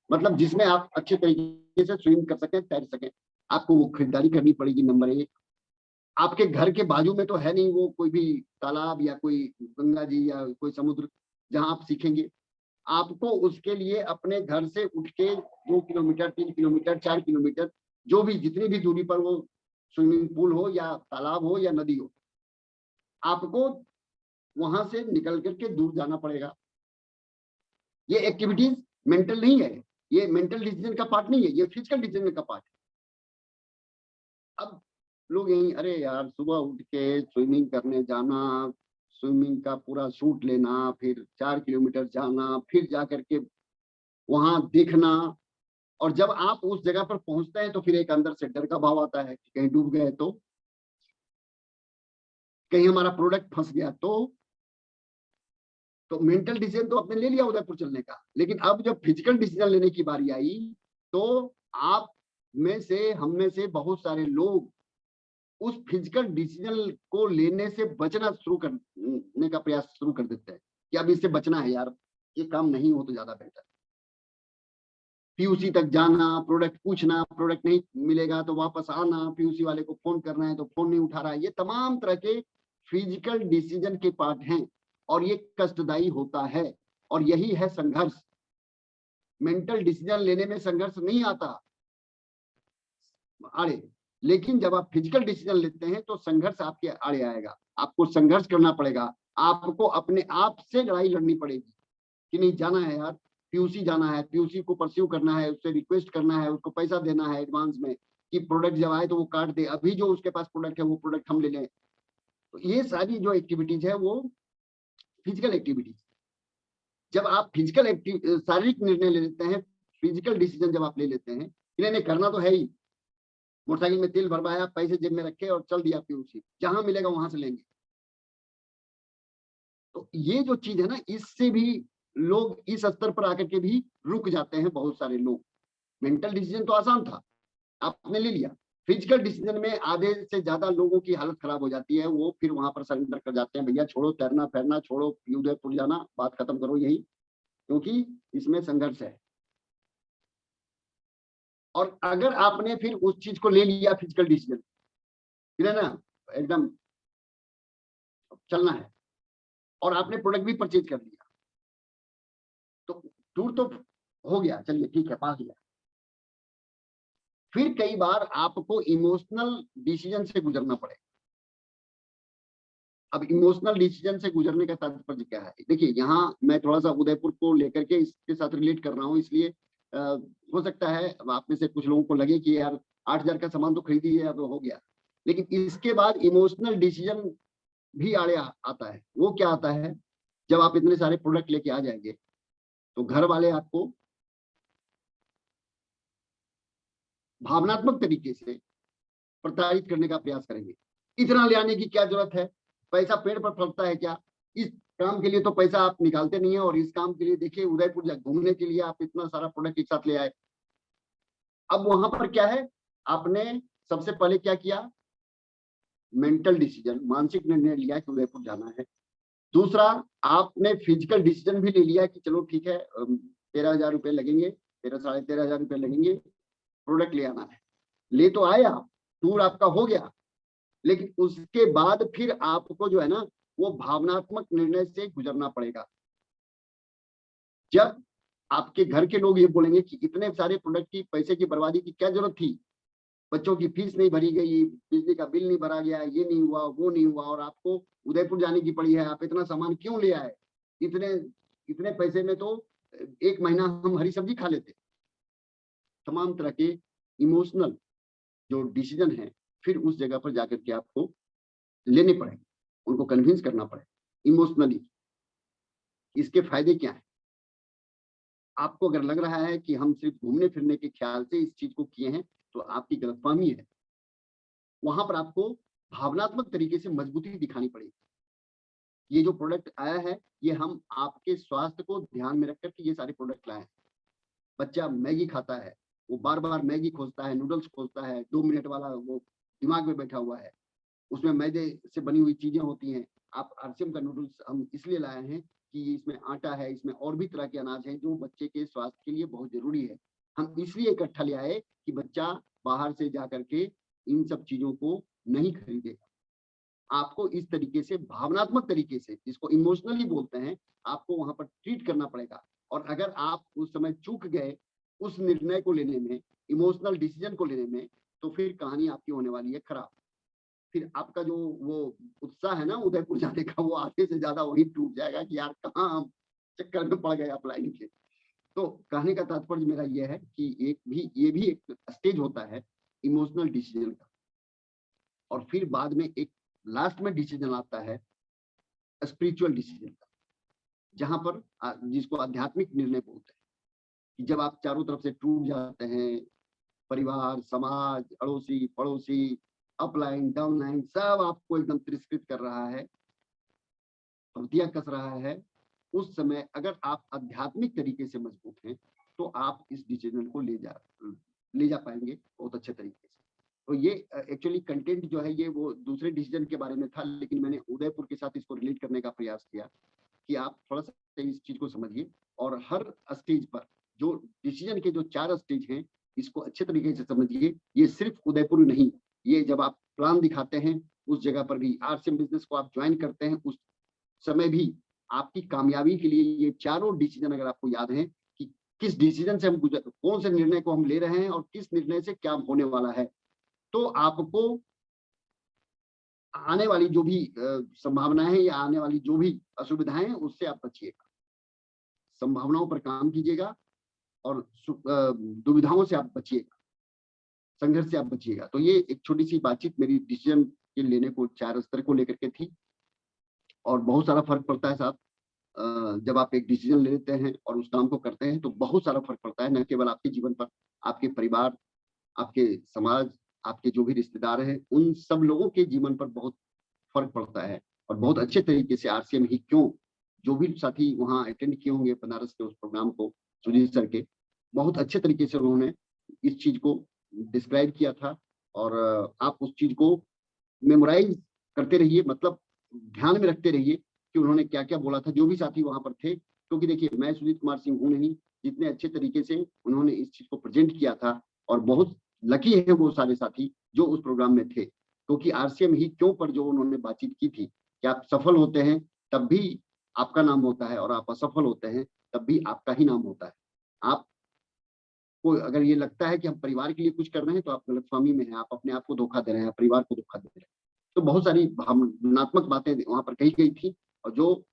मतलब जिसमें आप अच्छे तरीके से स्विम कर सकें, तैर सकें। आपको वो खरीदारी करनी पड़ेगी। नंबर एक, आपके घर के बाजू में तो है नहीं वो कोई भी तालाब या कोई गंगा जी या कोई समुद्र जहां आप सीखेंगे। आपको उसके लिए अपने घर से उठ के 2 किलोमीटर, 3 किलोमीटर, 4 किलोमीटर, जो भी जितनी भी दूरी पर वो स्विमिंग पूल हो या तालाब हो या नदी हो, आपको वहां से निकल करके दूर जाना पड़ेगा। ये एक्टिविटीज मेंटल नहीं है, ये मेंटल डिसीजन का पार्ट नहीं है, ये फिजिकल डिसीजन का पार्ट है। अब लोग यही, अरे यार सुबह उठ के स्विमिंग करने जाना, स्विमिंग का पूरा सूट लेना, फिर 4 किलोमीटर जाना, फिर जा करके वहां देखना, और जब आप उस जगह पर पहुंचते हैं तो फिर एक अंदर से डर का भाव आता है कि कहीं डूब गए तो, कहीं हमारा प्रोडक्ट फंस गया तो मेंटल डिसीजन तो आपने ले लिया उदयपुर चलने का, लेकिन अब जब फिजिकल डिसीजन लेने की बारी आई तो आप में से, हम में से बहुत सारे लोग उस फिजिकल डिसीजन को लेने से बचना शुरू करने का प्रयास शुरू कर देते हैं कि अब इससे बचना है यार, ये काम नहीं हो तो ज्यादा बेहतर। पीयूसी तक जाना, प्रोडक्ट पूछना, प्रोडक्ट नहीं मिलेगा तो वापस आना, पीयूसी वाले को फोन करना है तो फोन नहीं उठा रहा है, ये तमाम तरह के फिजिकल डिसीजन के पार्ट हैं और ये कष्टदायी होता है। और यही है संघर्ष। मेंटल डिसीजन लेने में संघर्ष नहीं आता आड़े, लेकिन जब आप फिजिकल डिसीजन लेते हैं तो संघर्ष आपके आड़े आएगा। आपको संघर्ष करना पड़ेगा, आपको अपने आप से लड़ाई लड़नी पड़ेगी कि नहीं जाना है यार, पीयूसी जाना है, पीयूसी को परस्यू करना है, उससे रिक्वेस्ट करना है, उसको पैसा देना है एडवांस में कि प्रोडक्ट जब आए तो वो काट दे, अभी जो उसके पास प्रोडक्ट है वो प्रोडक्ट हम ले लें। तो ये सारी जो एक्टिविटीज है वो फिजिकल एक्टिविटीज। जब आप फिजिकल शारीरिक निर्णय ले लेते हैं, फिजिकल डिसीजन जब आप ले लेते हैं, इन्हें करना तो है ही, मोटरसाइकिल में तेल भरवाया, पैसे जेब में रखे और चल दिया पीयूसी, जहां मिलेगा वहां से लेंगे। तो ये जो चीज है ना, इससे भी लोग इस स्तर पर आकर के भी रुक जाते हैं बहुत सारे लोग। मेंटल डिसीजन तो आसान था, आपने ले लिया। फिजिकल डिसीजन में आधे से ज्यादा लोगों की हालत खराब हो जाती है, वो फिर वहां पर सरेंडर कर जाते हैं, भैया छोड़ो तैरना फैरना, छोड़ो उदयपुर जाना, बात खत्म करो यही, क्योंकि इसमें संघर्ष है। और अगर आपने फिर उस चीज को ले लिया फिजिकल डिसीजन, फिर है ना एकदम चलना है, और आपने प्रोडक्ट भी परचेज कर लिया, तो टूर तो हो गया, चलिए ठीक है, पास गया। फिर कई बार आपको इमोशनल डिसीजन से गुजरना पड़ेगा। अब इमोशनल डिसीजन से गुजरने का तात्पर्य क्या है? देखिए, यहाँ मैं थोड़ा सा उदयपुर को लेकर के इसके साथ रिलेट कर रहा हूँ, इसलिए हो सकता है आप में से कुछ लोगों को लगे कि यार 8,000 का सामान तो खरीदी है, अब हो गया। लेकिन इसके बाद इमोशनल डिसीजन भी आड़े आता है। वो क्या आता है, जब आप इतने सारे प्रोडक्ट लेके आ जाएंगे तो घर वाले आपको भावनात्मक तरीके से प्रताड़ित करने का प्रयास करेंगे। इतना ले आने की क्या जरूरत है, पैसा पेड़ पर फलता है क्या, इस काम के लिए तो पैसा आप निकालते नहीं है, और इस काम के लिए देखिए उदयपुर घूमने के लिए आप इतना सारा प्रोडक्ट एक साथ ले आए। अब वहां पर क्या है, आपने सबसे पहले क्या किया, मेंटल डिसीजन, मानसिक निर्णय लिया कि उदयपुर जाना है। दूसरा, आपने फिजिकल डिसीजन भी ले लिया कि चलो ठीक है, 13,000 रुपए लगेंगे, 13,500 रुपए लगेंगे, प्रोडक्ट ले आना है। ले तो आए आप, टूर आपका हो गया, लेकिन उसके बाद फिर आपको जो है ना, वो भावनात्मक निर्णय से गुजरना पड़ेगा। जब आपके घर के लोग ये बोलेंगे कि इतने सारे प्रोडक्ट की पैसे की बर्बादी की क्या जरूरत थी, बच्चों की फीस नहीं भरी गई, बिजली का बिल नहीं भरा गया, ये नहीं हुआ, वो नहीं हुआ, और आपको उदयपुर जाने की पड़ी है, आप इतना सामान क्यों ले आए, इतने इतने पैसे में तो एक महीना हम हरी सब्जी खा लेते। तमाम तरह के इमोशनल जो डिसीजन है, फिर उस जगह पर जाकर के आपको लेने पड़ेंगे, उनको कन्विंस करना पड़ेगा इमोशनली। इसके फायदे क्या है, आपको अगर लग रहा है कि हम सिर्फ घूमने फिरने के ख्याल से इस चीज को किए हैं, तो आपकी गलतफहमी है। वहां पर आपको भावनात्मक तरीके से मजबूती दिखानी पड़ेगी। ये जो प्रोडक्ट आया है, ये हम आपके स्वास्थ्य को ध्यान में रख करके ये सारे प्रोडक्ट लाए हैं। बच्चा मैगी खाता है, वो बार बार मैगी खोजता है, नूडल्स खोजता है, 2 मिनट वाला वो दिमाग में बैठा हुआ है, उसमें मैदे से बनी हुई चीजें होती हैं। आप आरसीएम का नूडल्स हम इसलिए लाए हैं कि इसमें आटा है, इसमें और भी तरह के अनाज हैं जो बच्चे के स्वास्थ्य के लिए बहुत जरूरी है। हम इसलिए इकट्ठा ले आए कि बच्चा बाहर से जा करके इन सब चीजों को नहीं खरीदेगा। आपको इस तरीके से भावनात्मक तरीके से, जिसको इमोशनली बोलते हैं, आपको वहां पर ट्रीट करना पड़ेगा। और अगर आप उस समय चूक गए उस निर्णय को लेने में, इमोशनल डिसीजन को लेने में, तो फिर कहानी आपकी होने वाली है खराब। फिर आपका जो वो उत्साह है ना उदयपुर जाने का, वो आधे से ज्यादा वही टूट जाएगा कि यार कहाँ हम चक्कर में पड़ गए अप्लाई के। तो कहने का तात्पर्य मेरा यह है कि ये भी एक स्टेज होता है इमोशनल डिसीजन का। और फिर बाद में एक लास्ट में डिसीजन आता है स्पिरिचुअल डिसीजन का, जहां पर जिसको आध्यात्मिक निर्णय बोलते हैं, कि जब आप चारों तरफ से टूट जाते हैं, परिवार, समाज, अड़ोसी पड़ोसी, अपलाइन डाउनलाइन सब आपको एकदम तिरस्कृत कर रहा है, पंक्तियां कस रहा है, उस समय अगर आप आध्यात्मिक तरीके से मजबूत हैं, तो आप इस डिसीजन को ले जा पाएंगे बहुत अच्छे तरीके से। तो ये एक्चुअली कंटेंट जो है, ये वो दूसरे डिसीजन के बारे में था, लेकिन मैंने उदयपुर के साथ इसको रिलेट करने का प्रयास किया कि आप थोड़ा सा इस चीज को समझिए। और हर स्टेज पर जो डिसीजन के जो 4 स्टेज हैं, इसको अच्छे तरीके से समझिए। ये सिर्फ उदयपुर नहीं, ये जब आप प्लान दिखाते हैं उस जगह पर भी, आरसीएम बिजनेस को आप ज्वाइन करते हैं उस समय भी, आपकी कामयाबी के लिए ये चारों डिसीजन अगर आपको याद है कि किस डिसीजन से हम कौन से निर्णय को हम ले रहे हैं और किस निर्णय से क्या होने वाला है, तो आपको आने वाली जो भी संभावनाएं हैं या आने वाली जो भी असुविधाएं हैं, उससे आप बचिएगा। संभावनाओं पर काम कीजिएगा और दुविधाओं से आप बचिएगा, संघर्ष से आप बचिएगा। तो ये एक छोटी सी बातचीत मेरी डिसीजन के लेने को 4 स्तर को लेकर के थी। और बहुत सारा फर्क पड़ता है साहब, जब आप एक डिसीजन ले लेते हैं और उस काम को करते हैं, तो बहुत सारा फर्क पड़ता है, न केवल आपके जीवन पर, आपके परिवार, आपके समाज, आपके जो भी रिश्तेदार हैं, उन सब लोगों के जीवन पर बहुत फर्क पड़ता है। और बहुत अच्छे तरीके से आरसीएम ही क्यों, जो भी साथी वहाँ अटेंड किए होंगे बनारस के उस प्रोग्राम को, सुजीत सर के, बहुत अच्छे तरीके से उन्होंने इस चीज को डिस्क्राइब किया था। और आप उस चीज को मेमोराइज करते रहिए, मतलब ध्यान में रखते रहिए कि उन्होंने क्या क्या बोला था, जो भी साथी वहां पर थे। क्योंकि देखिए, मैं सुजीत कुमार सिंह हूं नहीं, जितने अच्छे तरीके से उन्होंने इस चीज को प्रेजेंट किया था। और बहुत लकी है वो सारे साथी जो उस प्रोग्राम में थे, क्योंकि आरसीएम ही क्यों पर जो उन्होंने बातचीत की थी कि आप सफल होते हैं तब भी आपका नाम होता है, और आप असफल होते हैं तब भी आपका ही नाम होता है। आप को अगर ये लगता है कि हम परिवार के लिए कुछ कर रहे हैं, तो आप गलतफहमी में हैं, आप अपने आप को धोखा दे रहे हैं, परिवार को धोखा दे रहे हैं। तो बहुत सारी भावनात्मक बातें वहां पर कही गई थी, और जो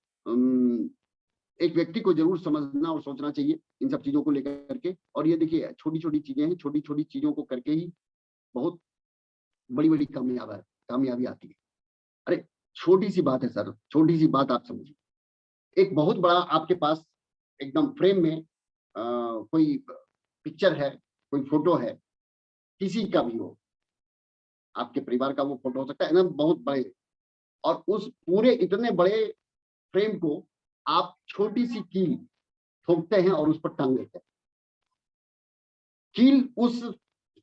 एक व्यक्ति को जरूर समझना और सोचना चाहिए इन सब चीजों को लेकर के। और ये देखिए, छोटी छोटी चीजें हैं, छोटी छोटी चीजों को करके ही बहुत बड़ी बड़ी कामयाबी आती है। अरे छोटी सी बात है सर, छोटी सी बात आप समझिए। एक बहुत बड़ा आपके पास एकदम फ्रेम में कोई पिक्चर है, कोई फोटो है, किसी का भी हो, आपके परिवार का वो फोटो हो सकता है ना, बहुत बड़े, और उस पूरे इतने बड़े फ्रेम को आप छोटी सी कील ठोकते हैं और उस पर टांग देते हैं। कील उस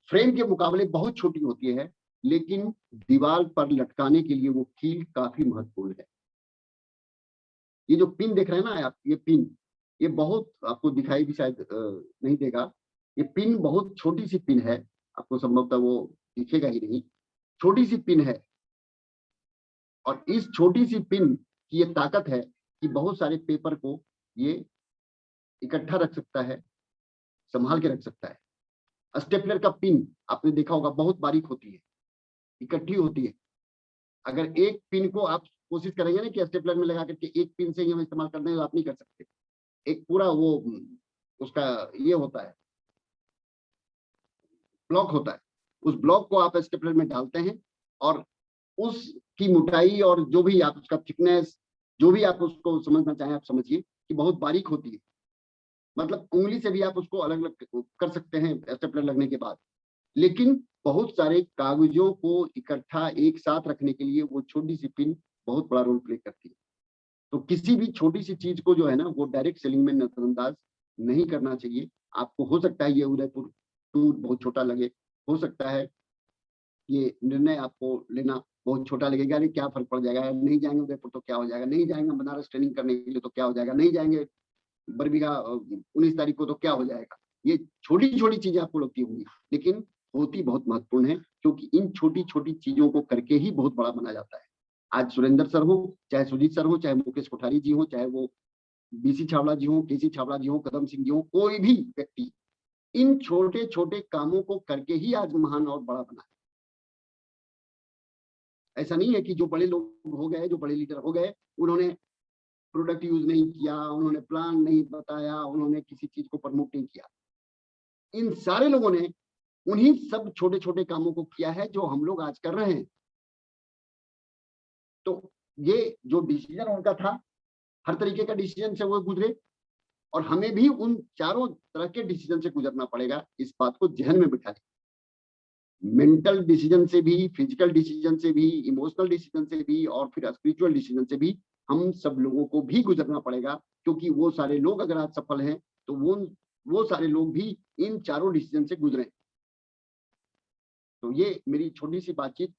फ्रेम के मुकाबले बहुत छोटी होती है, लेकिन दीवार पर लटकाने के लिए वो कील काफी महत्वपूर्ण है। ये जो पिन देख रहे हैं ना आप, ये पिन, ये बहुत आपको दिखाई भी शायद नहीं देगा। ये पिन बहुत छोटी सी पिन है, आपको संभवतः वो दिखेगा ही नहीं, छोटी सी पिन है। और इस छोटी सी पिन की ये ताकत है कि बहुत सारे पेपर को ये इकट्ठा रख सकता है, संभाल के रख सकता है। स्टेपलर का पिन आपने देखा होगा, बहुत बारीक होती है, इकट्ठी होती है। अगर एक पिन को आप कोशिश करेंगे ना कि स्टेपलर में लगा करके एक पिन से ही हम इस्तेमाल कर दें, तो आप नहीं कर सकते। एक पूरा वो उसका ये होता है, ब्लॉक होता है। उस ब्लॉक को आप स्टेपलर में डालते हैं और उसकी मोटाई और जो भी आप उसका थिकनेस, जो भी आप उसको समझना चाहें आप समझिए कि बहुत बारीक होती है। मतलब उंगली से भी आप उसको अलग अलग कर सकते हैं स्टेपलर लगने के बाद। लेकिन बहुत सारे कागजों को इकट्ठा एक साथ रखने के लिए वो छोटी सी पिन बहुत बड़ा रोल प्ले करती है। तो किसी भी छोटी सी चीज को जो है ना, वो डायरेक्ट सेलिंग में नजरअंदाज नहीं करना चाहिए। आपको हो सकता है ये उदयपुर टूर बहुत छोटा लगे, हो सकता है ये निर्णय आपको लेना बहुत छोटा लगेगा, अरे क्या फर्क पड़ जाएगा, नहीं जाएंगे उदयपुर तो क्या हो जाएगा, नहीं जाएंगे बनारस ट्रेनिंग करने के लिए तो क्या हो जाएगा, नहीं जाएंगे बरबीघा 19 तारीख को तो क्या हो जाएगा। ये छोटी छोटी चीजें आपको लगती होंगी, लेकिन होती बहुत महत्वपूर्ण है, क्योंकि इन छोटी छोटी चीजों को करके ही बहुत बड़ा बना जाता है। आज सुरेंद्र सर हो, चाहे सुजीत सर हो, चाहे मुकेश कोठारी जी हो, चाहे वो बीसी छावड़ा जी हो, केसी छावड़ा जी हो, कदम सिंह जी हो, कोई भी व्यक्ति इन छोटे छोटे कामों को करके ही आज महान और बड़ा बना है। ऐसा नहीं है कि जो बड़े लोग हो गए, जो बड़े लीडर हो गए, उन्होंने प्रोडक्ट यूज नहीं किया, उन्होंने प्लान नहीं बताया, उन्होंने किसी चीज को प्रमोट नहीं किया। इन सारे लोगों ने उन्हीं सब छोटे छोटे कामों को किया है जो हम लोग आज कर रहे हैं। तो ये जो डिसीजन उनका था, हर तरीके का डिसीजन से वो गुजरे, और हमें भी उन चारों तरह के डिसीजन से गुजरना पड़ेगा। इस बात को जहन में बिठा लें। मेंटल डिसीजन से भी, फिजिकल डिसीजन से भी, इमोशनल डिसीजन से भी, और फिर स्पिरिचुअल डिसीजन से भी हम सब लोगों को भी गुजरना पड़ेगा। क्योंकि वो सारे लोग अगर आज सफल हैं, तो वो सारे लोग भी इन चारों डिसीजन से गुजरे। तो ये मेरी छोटी सी बातचीत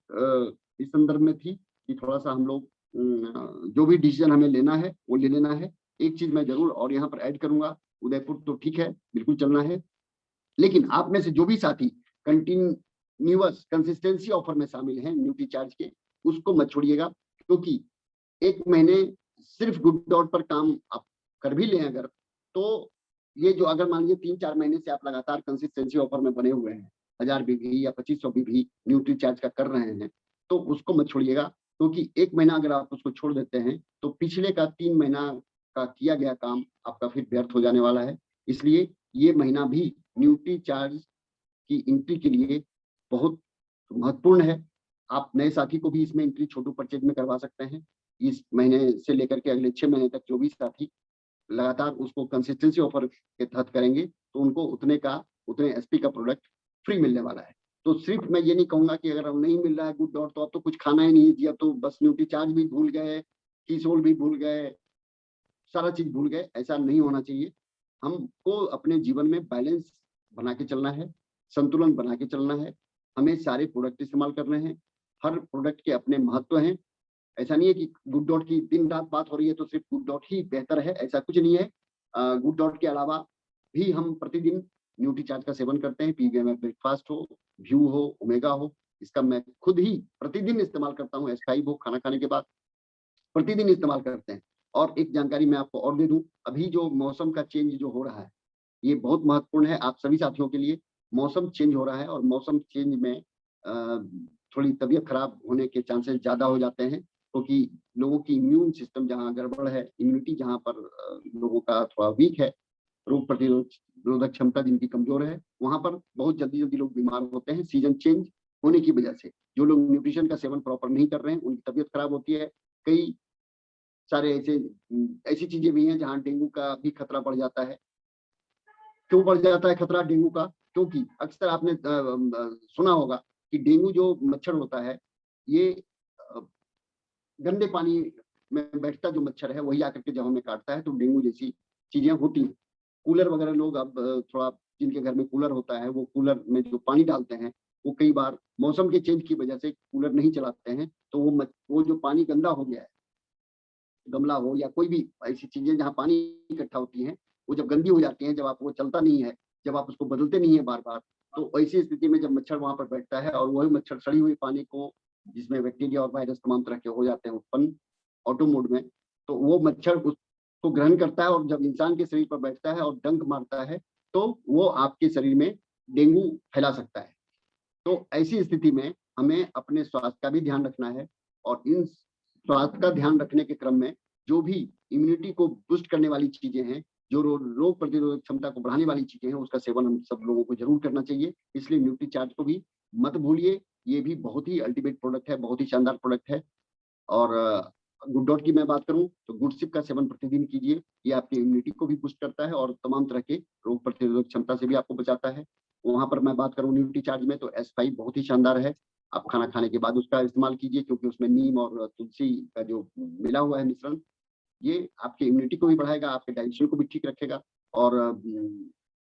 इस संदर्भ में थी कि थोड़ा सा हम लोग जो भी डिसीजन हमें लेना है वो ले लेना है। एक चीज मैं जरूर और यहाँ पर ऐड करूंगा, उदयपुर तो ठीक है, बिल्कुल चलना है, लेकिन आप में से जो भी साथी कंटिन्यूअस कंसिस्टेंसी ऑफर में शामिल हैं न्यूट्री चार्ज के, उसको मत छोड़िएगा। क्योंकि एक महीने सिर्फ गुड डॉट पर काम आप कर भी लें अगर, तो ये जो अगर मान लीजिए 3-4 महीने से आप लगातार कंसिस्टेंसी ऑफर में बने हुए हैं, 1000 भी या 2500 भी न्यूट्री चार्ज का कर रहे हैं, तो उसको मत छोड़िएगा। क्योंकि एक महीना अगर आप उसको छोड़ देते हैं, तो पिछले का 3 महीना का किया गया काम आपका फिर व्यर्थ हो जाने वाला है। इसलिए ये महीना भी न्यूट्री चार्ज की एंट्री के लिए बहुत महत्वपूर्ण है। आप नए साथी को भी इसमें एंट्री छोटू परचेज में करवा सकते हैं। इस महीने से लेकर के अगले 6 महीने तक जो भी साथी लगातार उसको कंसिस्टेंसी ऑफर के तहत करेंगे, तो उनको उतने एसपी का प्रोडक्ट फ्री मिलने वाला है। तो सिर्फ मैं ये नहीं कहूंगा कि अगर नहीं मिल रहा है गुड डॉट तो अब तो कुछ खाना ही नहीं है जी, अब तो बस न्यूट्री चार्ज भी भूल गए, कीसोल भी भूल गए, सारा चीज भूल गए। ऐसा नहीं होना चाहिए। हमको अपने जीवन में बैलेंस बना के चलना है, संतुलन बना के चलना है। हमें सारे प्रोडक्ट इस्तेमाल करने हैं, हर प्रोडक्ट के अपने महत्व हैं। ऐसा नहीं है कि गुड डॉट की दिन रात बात हो रही है तो सिर्फ गुड डॉट ही बेहतर है, ऐसा कुछ नहीं है। गुड डॉट के अलावा भी हम प्रतिदिन न्यूट्री चार्ज का सेवन करते हैं। पीवीएम में ब्रेकफास्ट हो, व्यू हो, ओमेगा हो, इसका मैं खुद ही प्रतिदिन इस्तेमाल करता हूँ। S5 हो, खाना खाने के बाद प्रतिदिन इस्तेमाल करते हैं। और एक जानकारी मैं आपको और दे दूं, अभी जो मौसम का चेंज जो हो रहा है, ये बहुत महत्वपूर्ण है आप सभी साथियों के लिए। मौसम चेंज हो रहा है और मौसम चेंज में थोड़ी तबीयत खराब होने के चांसेस ज्यादा हो जाते हैं, क्योंकि लोगों की इम्यून सिस्टम जहाँ गड़बड़ है, इम्यूनिटी जहाँ पर लोगों का थोड़ा वीक है, रोग प्रतिरोधक क्षमता जिनकी कमजोर है, वहां पर बहुत जल्दी जल्दी लोग बीमार होते हैं सीजन चेंज होने की वजह से। जो लोग न्यूट्रिशन का सेवन प्रॉपर नहीं कर रहे हैं उनकी तबीयत खराब होती है। कई सारे ऐसी चीजें भी हैं जहाँ डेंगू का भी खतरा बढ़ जाता है। क्यों बढ़ जाता है खतरा डेंगू का? क्योंकि अक्सर आपने सुना होगा कि डेंगू जो मच्छर होता है, ये गंदे पानी में बैठता जो मच्छर है वही आकर के जब हमें काटता है तो डेंगू जैसी चीजें होती हैं। कूलर वगैरह लोग अब थोड़ा जिनके घर में कूलर होता है वो कूलर में जो पानी डालते हैं वो कई बार मौसम के चेंज की वजह से कूलर नहीं चलाते हैं, तो वो जो पानी गंदा हो गया है, गमला हो या कोई भी ऐसी चीजें जहाँ पानी इकट्ठा होती हैं, वो जब गंदी हो जाती हैं, जब आप वो चलता नहीं है, जब आप उसको बदलते नहीं है बार बार, तो ऐसी स्थिति में जब मच्छर वहां पर बैठता है और वही मच्छर सड़ी हुई पानी को, जिसमें बैक्टीरिया और वायरस तमाम तरह के हो जाते हैं उत्पन्न ऑटो मोड में, तो वो मच्छर उसको ग्रहण करता है और जब इंसान के शरीर पर बैठता है और डंक मारता है तो वो आपके शरीर में डेंगू फैला सकता है। तो ऐसी स्थिति में हमें अपने स्वास्थ्य का भी ध्यान रखना है और इन स्वास्थ्य का ध्यान रखने के क्रम में जो भी इम्यूनिटी को बूस्ट करने वाली चीजें हैं, जो रोग प्रतिरोधक क्षमता को बढ़ाने वाली चीजें हैं, उसका सेवन हम सब लोगों को जरूर करना चाहिए। इसलिए न्यूट्री चार्ज को भी मत भूलिए, ये भी बहुत ही अल्टीमेट प्रोडक्ट है, बहुत ही शानदार प्रोडक्ट है। और गुड डॉट की मैं बात करूं तो गुड सिप का सेवन प्रतिदिन कीजिए, ये आपकी इम्यूनिटी को भी बूस्ट करता है और तमाम तरह के रोग प्रतिरोधक क्षमता से भी आपको बचाता है। वहां पर मैं बात करूं न्यूट्री चार्ज में तो S5 बहुत ही शानदार है, आप खाना खाने के बाद उसका इस्तेमाल कीजिए क्योंकि उसमें नीम और तुलसी का जो मिला हुआ है मिश्रण, ये आपकी इम्यूनिटी को भी बढ़ाएगा, आपके डाइजेशन को भी ठीक रखेगा और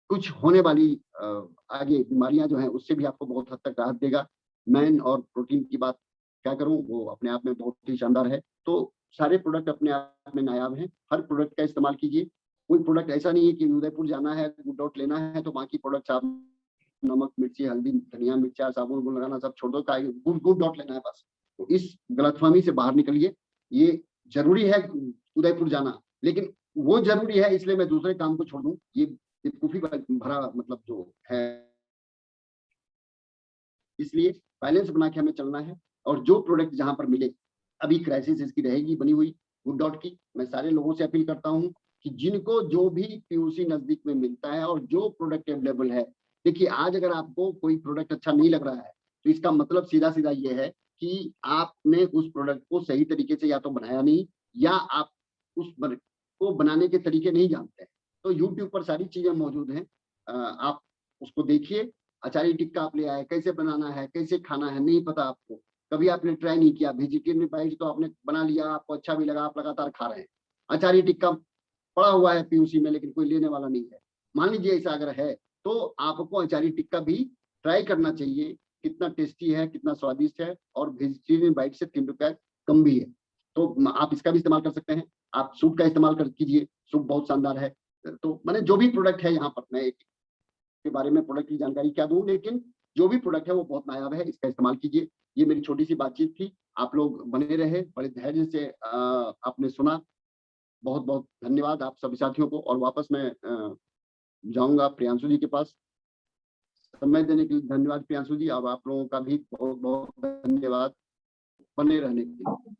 कुछ होने वाली आगे बीमारियां जो हैं उससे भी आपको बहुत हद तक राहत देगा। मैन और प्रोटीन की बात क्या करूं, वो अपने आप में बहुत ही शानदार है। तो सारे प्रोडक्ट अपने आप में नायाब हैं, हर प्रोडक्ट का इस्तेमाल कीजिए। कोई प्रोडक्ट ऐसा नहीं है कि उदयपुर जाना है, गुड डॉट लेना है तो बाकी प्रोडक्ट्स आप नमक, मिर्ची, हल्दी, धनिया, मिर्चा, साबुन वुबुन लगाना सब छोड़ दो, गुड डॉट लेना है बस। तो इस गलतफहमी से बाहर निकलिए। ये जरूरी है उदयपुर जाना, लेकिन वो जरूरी है इसलिए मैं दूसरे काम को छोड़ दूं, ये बेवकूफी भरा मतलब जो है। इसलिए बैलेंस बना के हमें चलना है और जो प्रोडक्ट जहां पर मिले, अभी क्राइसिस इसकी रहेगी बनी हुई गुड डॉट की। मैं सारे लोगों से अपील करता हूं कि जिनको जो भी पीयूसी नजदीक में मिलता है और जो प्रोडक्ट अवेलेबल है, देखिए आज अगर आपको कोई प्रोडक्ट अच्छा नहीं लग रहा है तो इसका मतलब सीधा सीधा ये है कि आपने उस प्रोडक्ट को सही तरीके से या तो बनाया नहीं या आप उस को बनाने के तरीके नहीं जानते हैं। तो यूट्यूब पर सारी चीजें मौजूद हैं, आप उसको देखिए। अचारी टिक्का आप ले आए, कैसे बनाना है, कैसे खाना है, नहीं पता आपको, कभी आपने ट्राई नहीं किया, वेजिटेरियन बाइट तो आपने बना लिया, आपको अच्छा भी लगा, आप लगातार खा रहे हैं। अचारी टिक्का पड़ा हुआ है पीयूसी में लेकिन कोई लेने वाला नहीं है। मान लीजिए ऐसा अगर है तो आपको अचारी टिक्का भी ट्राई करना चाहिए, कितना टेस्टी है, कितना स्वादिष्ट है और वेजिटेरियन बाइट से 3 रुपया कम भी है। तो आप इसका भी इस्तेमाल कर सकते हैं। आप सूप का इस्तेमाल कर कीजिए, सूप बहुत शानदार है। तो मैंने जो भी प्रोडक्ट है यहाँ पर, मैं एक के बारे में प्रोडक्ट की जानकारी क्या दूं, लेकिन जो भी प्रोडक्ट है वो बहुत नायाब है, इसका इस्तेमाल कीजिए। ये मेरी छोटी सी बातचीत थी, आप लोग बने रहे, बड़े धैर्य से आपने सुना। बहुत बहुत धन्यवाद आप सभी साथियों को। और वापस मैं जाऊंगा प्रियांशु जी के पास। समय देने के लिए धन्यवाद प्रियांशु जी, अब आप लोगों का भी बहुत बहुत धन्यवाद बने रहने के लिए।